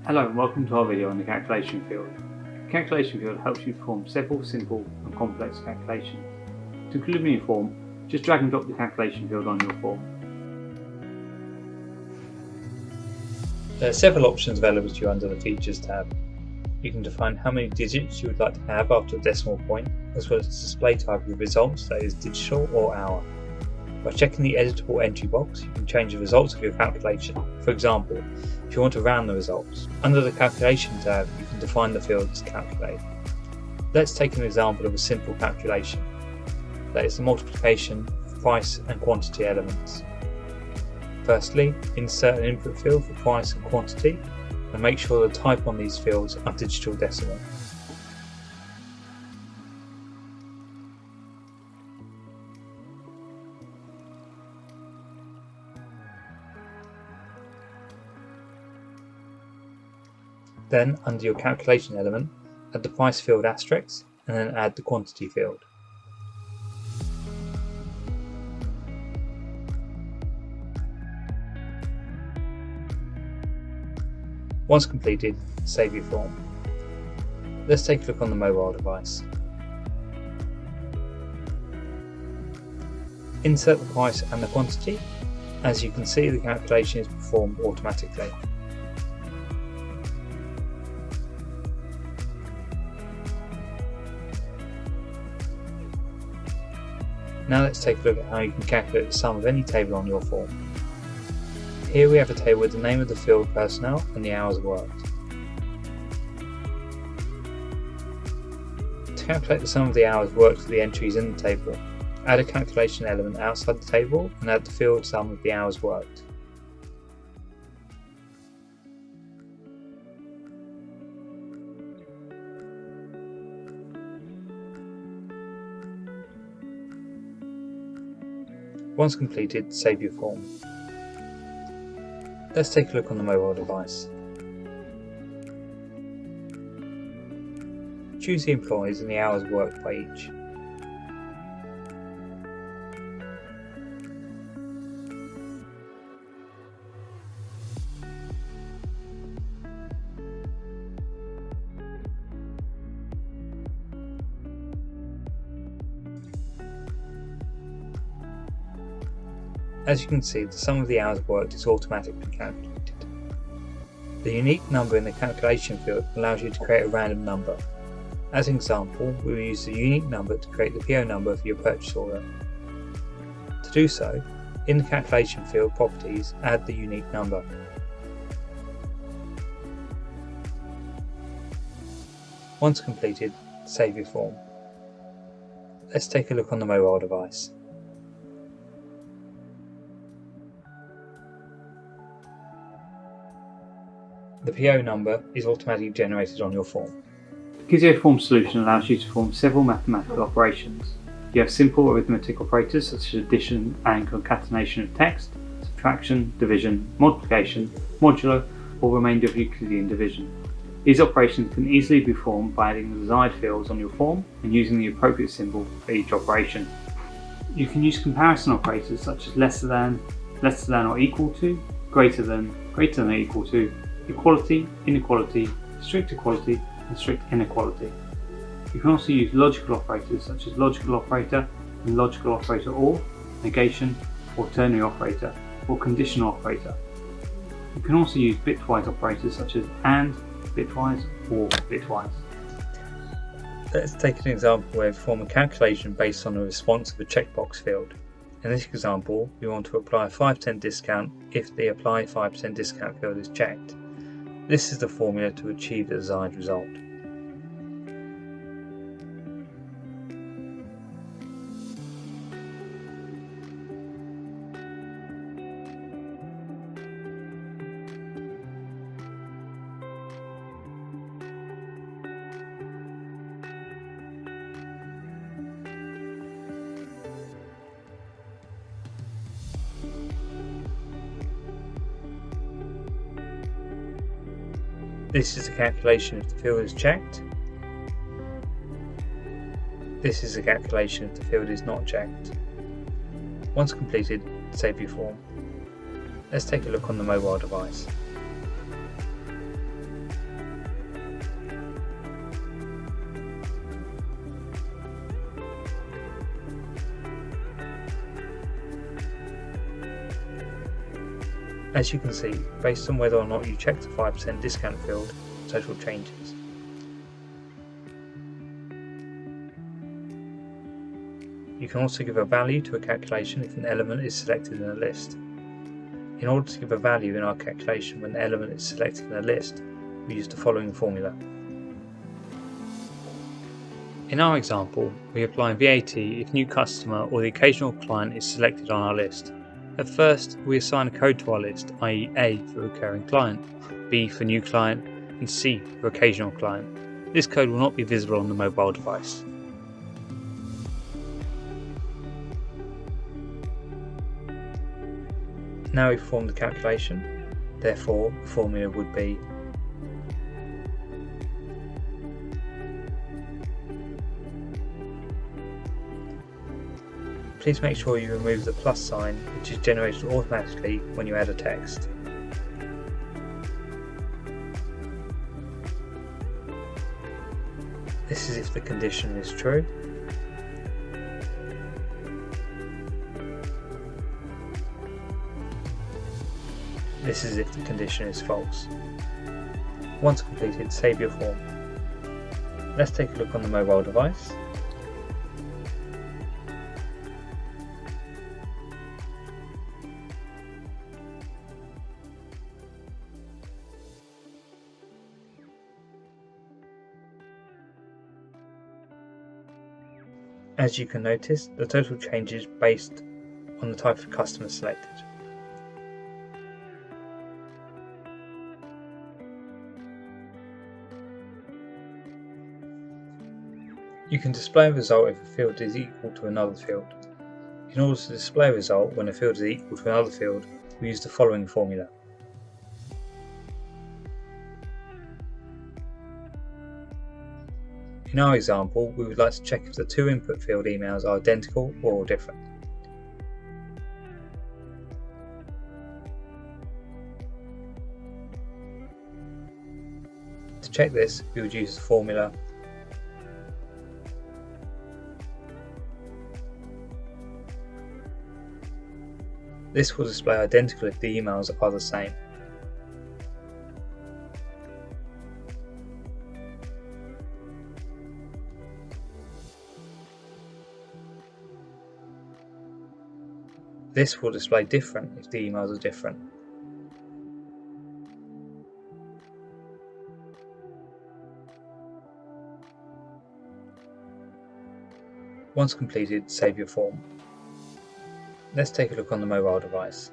Hello and welcome to our video on the calculation field. The calculation field helps you perform several simple and complex calculations. To include them in your form, just drag and drop the calculation field on your form. There are several options available to you under the Features tab. You can define how many digits you would like to have after a decimal point, as well as the display type of your results, that is digital or hour. By checking the editable entry box, you can change the results of your calculation. For example, if you want to round the results, under the Calculation tab you can define the fields Calculate. Let's take an example of a simple calculation, that is the multiplication of price and quantity elements. Firstly, insert an input field for price and quantity, and make sure the type on these fields are digital decimal. Then, under your calculation element, add the price field asterisk and then add the quantity field. Once completed, save your form. Let's take a look on the mobile device. Insert the price and the quantity. As you can see, the calculation is performed automatically. Now let's take a look at how you can calculate the sum of any table on your form. Here we have a table with the name of the field personnel and the hours worked. To calculate the sum of the hours worked for the entries in the table, add a calculation element outside the table and add the field sum of the hours worked. Once completed, save your form. Let's take a look on the mobile device. Choose the employees and the hours worked by each. As you can see, the sum of the hours worked is automatically calculated. The Uniq number in the calculation field allows you to create a random number. As an example, we will use the Uniq number to create the PO number for your purchase order. To do so, in the calculation field properties, add the Uniq number. Once completed, save your form. Let's take a look on the mobile device. The PO number is automatically generated on your form. The Kizeo Forms solution allows you to perform several mathematical operations. You have simple arithmetic operators such as addition and concatenation of text, subtraction, division, multiplication, modulo, or remainder of Euclidean division. These operations can easily be performed by adding the desired fields on your form and using the appropriate symbol for each operation. You can use comparison operators such as less than or equal to, greater than or equal to, equality, inequality, strict equality, and strict inequality. You can also use logical operators such as logical operator and logical operator or, negation, or ternary operator, or conditional operator. You can also use bitwise operators such as AND, bitwise, or bitwise. Let's take an example where we perform a calculation based on a response of a checkbox field. In this example, we want to apply a 5% discount if the apply 5% discount field is checked. This is the formula to achieve the desired result. This is a calculation if the field is checked. This is a calculation if the field is not checked. Once completed, save your form. Let's take a look on the mobile device. As you can see, based on whether or not you check the 5% discount field, the total changes. You can also give a value to a calculation if an element is selected in a list. In order to give a value in our calculation when the element is selected in a list, we use the following formula. In our example, we apply VAT if new customer or the occasional client is selected on our list. At first, we assign a code to our list, i.e. A for recurring client, B for new client, and C for occasional client. This code will not be visible on the mobile device. Now we perform the calculation, therefore the formula would be Please make sure you remove the plus sign, which is generated automatically when you add a text. This is if the condition is true. This is if the condition is false. Once completed, save your form. Let's take a look on the mobile device. As you can notice, the total changes based on the type of customer selected. You can display a result if a field is equal to another field. In order to display a result when a field is equal to another field, we use the following formula. In our example, we would like to check if the two input field emails are identical or different. To check this, we would use the formula This will display identical if the emails are the same. This will display different if the emails are different. Once completed, save your form. Let's take a look on the mobile device.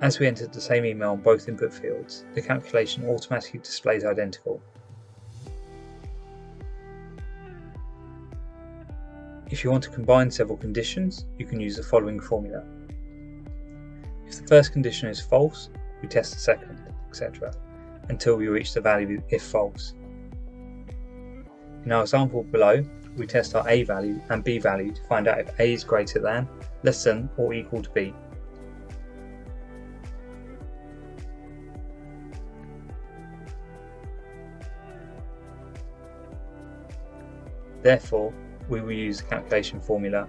As we entered the same email on both input fields, the calculation automatically displays identical. If you want to combine several conditions, you can use the following formula. If the first condition is false, we test the second, etc., until we reach the value if false. In our example below, we test our A value and B value to find out if A is greater than, less than, or equal to B. Therefore, we will use the calculation formula.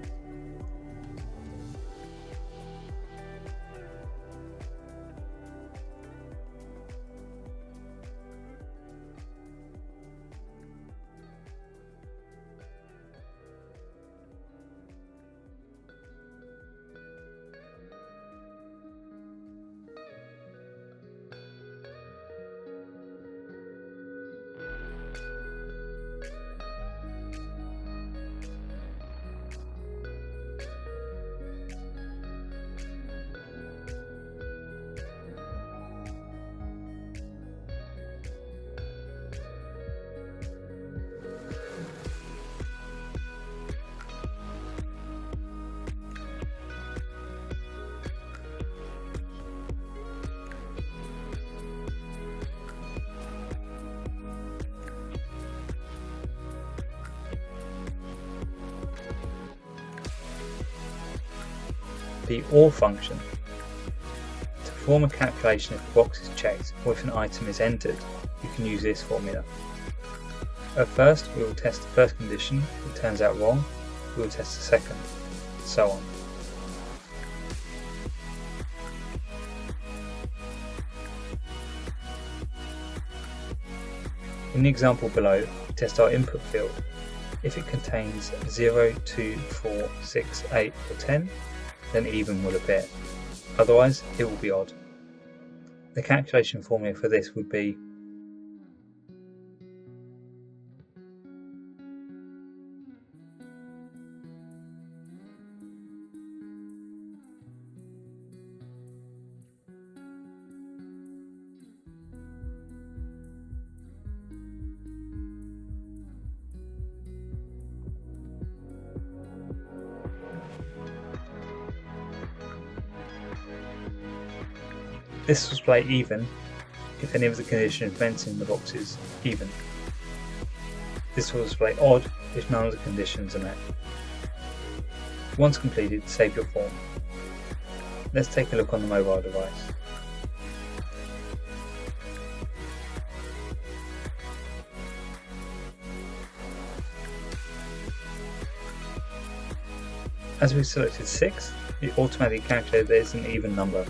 The OR function. To perform a calculation if a box is checked or if an item is entered, you can use this formula. At first, we will test the first condition. If it turns out wrong, we will test the second, and so on. In the example below, we test our input field. If it contains 0, 2, 4, 6, 8 or 10, then even will appear. Otherwise, it will be odd. The calculation formula for this would be this will display even if any of the conditions mentioned in the box is even. This will display odd if none of the conditions are met. Once completed, save your form. Let's take a look on the mobile device. As we selected 6, it automatically calculated that it's an even number.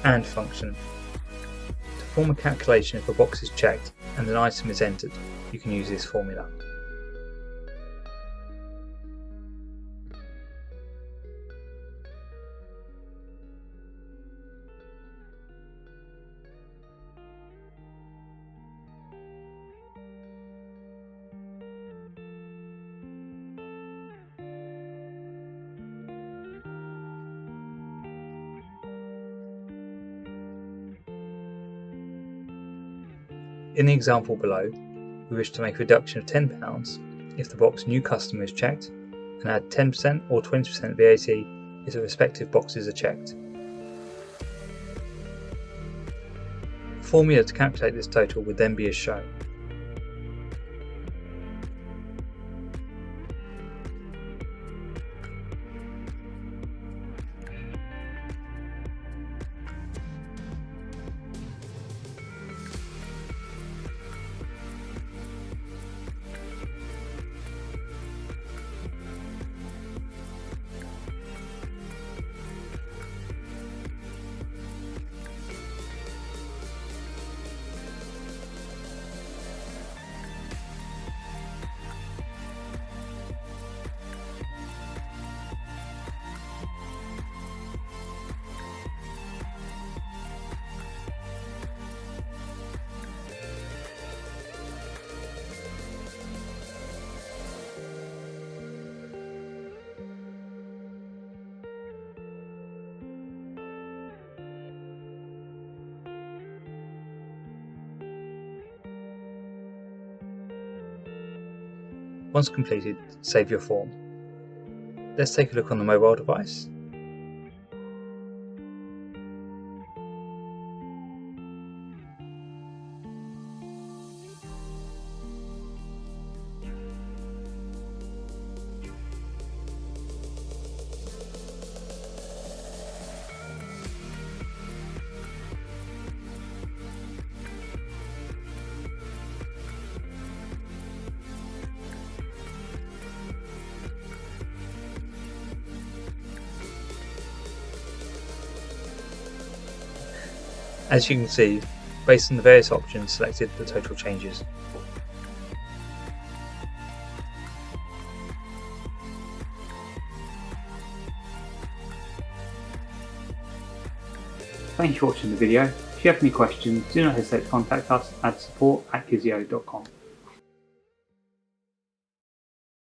And function. To form a calculation if a box is checked and an item is entered, you can use this formula. In the example below, we wish to make a reduction of £10 if the box new customer is checked and add 10% or 20% VAT if the respective boxes are checked. The formula to calculate this total would then be as shown. Once completed, save your form. Let's take a look on the mobile device. As you can see, based on the various options selected, the total changes. Thank you for watching the video. If you have any questions, do not hesitate to contact us at support@kizeo.com.